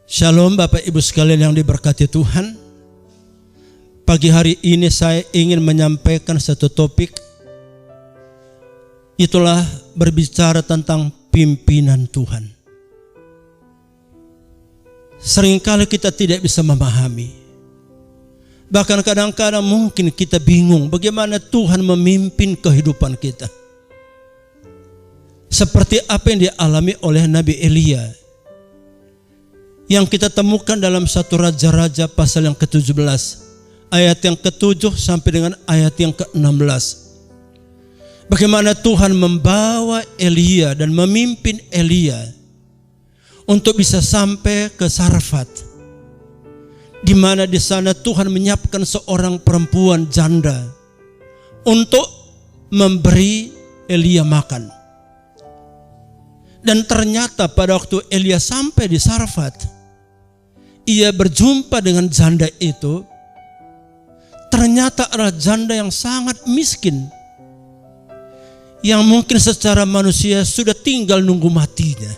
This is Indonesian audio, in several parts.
Shalom Bapak Ibu sekalian yang diberkati Tuhan. Pagi hari ini saya ingin menyampaikan satu topik. Itulah berbicara tentang pimpinan Tuhan. Seringkali kita tidak bisa memahami. Bahkan kadang-kadang mungkin kita bingung bagaimana Tuhan memimpin kehidupan kita. Seperti apa yang dialami oleh Nabi Elia, yang kita temukan dalam 1 Raja-Raja pasal yang ke-17, ayat yang ke-7 sampai dengan ayat yang ke-16. Bagaimana Tuhan membawa Elia dan memimpin Elia untuk bisa sampai ke Sarfat, di mana di sana Tuhan menyiapkan seorang perempuan janda untuk memberi Elia makan. Dan ternyata pada waktu Elia sampai di Sarfat, ia berjumpa dengan janda itu. Ternyata adalah janda yang sangat miskin, yang mungkin secara manusia sudah tinggal nunggu matinya.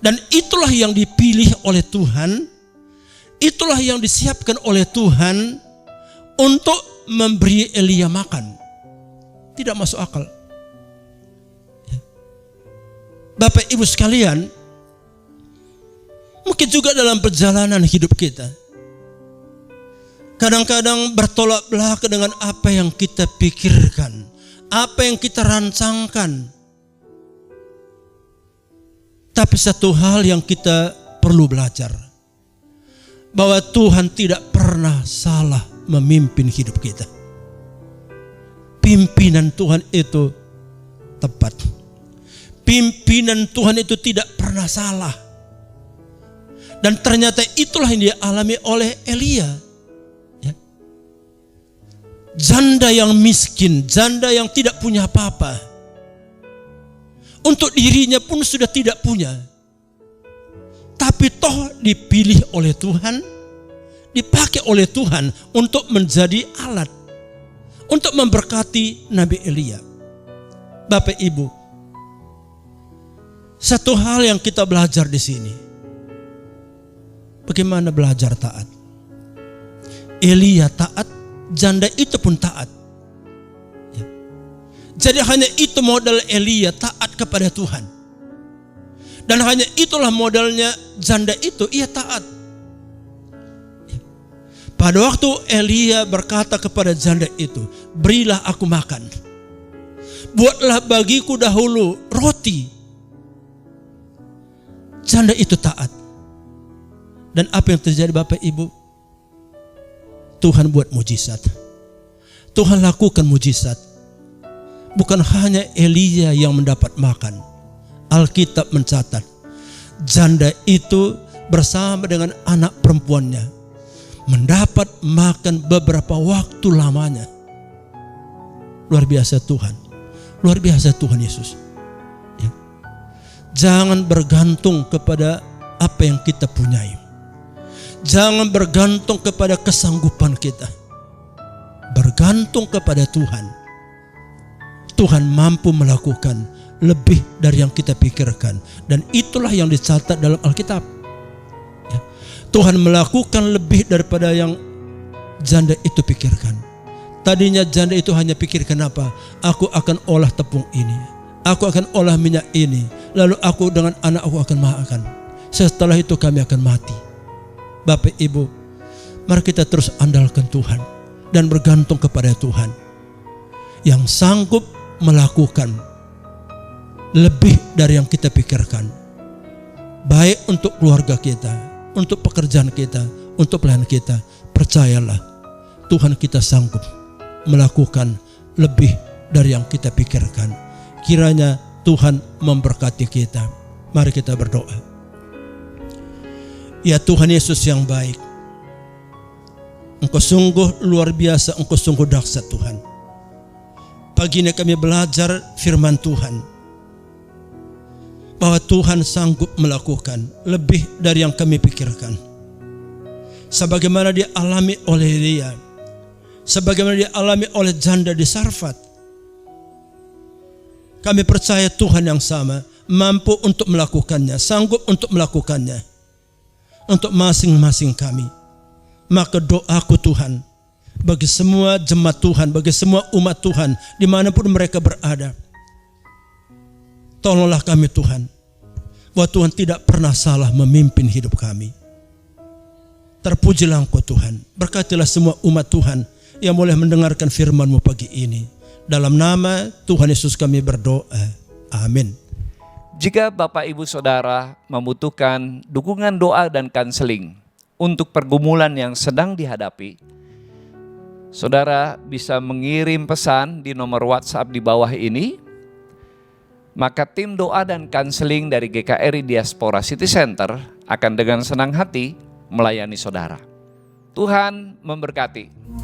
Dan itulah yang dipilih oleh Tuhan, itulah yang disiapkan oleh Tuhan untuk memberi Elia makan. Tidak masuk akal. Bapak Ibu sekalian, mungkin juga dalam perjalanan hidup kita, kadang-kadang bertolak belakang dengan apa yang kita pikirkan, apa yang kita rancangkan. Tapi satu hal yang kita perlu belajar, bahwa Tuhan tidak pernah salah memimpin hidup kita. Pimpinan Tuhan itu tepat. Pimpinan Tuhan itu tidak pernah salah. Dan ternyata itulah yang dialami oleh Elia. Ya. Janda yang miskin, janda yang tidak punya apa-apa. Untuk dirinya pun sudah tidak punya. Tapi toh dipilih oleh Tuhan, dipakai oleh Tuhan untuk menjadi alat, untuk memberkati Nabi Elia. Bapak Ibu, satu hal yang kita belajar di sini, bagaimana belajar taat. Elia taat, janda itu pun taat. Ya. Jadi hanya itu modal Elia taat kepada Tuhan. Dan hanya itulah modalnya janda itu, ia taat. Ya. Pada waktu Elia berkata kepada janda itu, berilah aku makan. Buatlah bagiku dahulu roti. Janda itu taat. Dan apa yang terjadi Bapak Ibu? Tuhan buat mujizat. Tuhan lakukan mujizat. Bukan hanya Elia yang mendapat makan. Alkitab mencatat, janda itu bersama dengan anak perempuannya mendapat makan beberapa waktu lamanya. Luar biasa Tuhan. Luar biasa Tuhan Yesus. Jangan bergantung kepada apa yang kita punyai. Jangan bergantung kepada kesanggupan kita. Bergantung kepada Tuhan. Tuhan mampu melakukan lebih dari yang kita pikirkan. Dan itulah yang dicatat dalam Alkitab. Ya. Tuhan melakukan lebih daripada yang janda itu pikirkan. Tadinya janda itu hanya pikirkan apa? Aku akan olah tepung ini. Aku akan olah minyak ini. Lalu aku dengan anak aku akan makan. Setelah itu kami akan mati. Bapak Ibu, mari kita terus andalkan Tuhan dan bergantung kepada Tuhan yang sanggup melakukan lebih dari yang kita pikirkan. Baik untuk keluarga kita, untuk pekerjaan kita, untuk pelayanan kita. Percayalah, Tuhan kita sanggup melakukan lebih dari yang kita pikirkan. Kiranya Tuhan memberkati kita. Mari kita berdoa. Ya Tuhan Yesus yang baik, Engkau sungguh luar biasa, Engkau sungguh dahsyat Tuhan. Pagi ini kami belajar firman Tuhan, bahwa Tuhan sanggup melakukan lebih dari yang kami pikirkan. Sebagaimana dialami oleh Elia, sebagaimana dialami oleh janda di Sarfat. Kami percaya Tuhan yang sama mampu untuk melakukannya, sanggup untuk melakukannya. untuk masing-masing kami. Maka doaku Tuhan, bagi semua jemaat Tuhan, bagi semua umat Tuhan, dimanapun mereka berada, tolonglah kami Tuhan, bahwa Tuhan tidak pernah salah memimpin hidup kami. Terpujilah Engkau Tuhan, berkatilah semua umat Tuhan yang boleh mendengarkan firman-Mu pagi ini. Dalam nama Tuhan Yesus kami berdoa, amin. Jika Bapak Ibu Saudara membutuhkan dukungan doa dan kanseling untuk pergumulan yang sedang dihadapi, saudara bisa mengirim pesan di nomor WhatsApp di bawah ini. Maka tim doa dan kanseling dari GKRI Diaspora City Center akan dengan senang hati melayani saudara. Tuhan memberkati.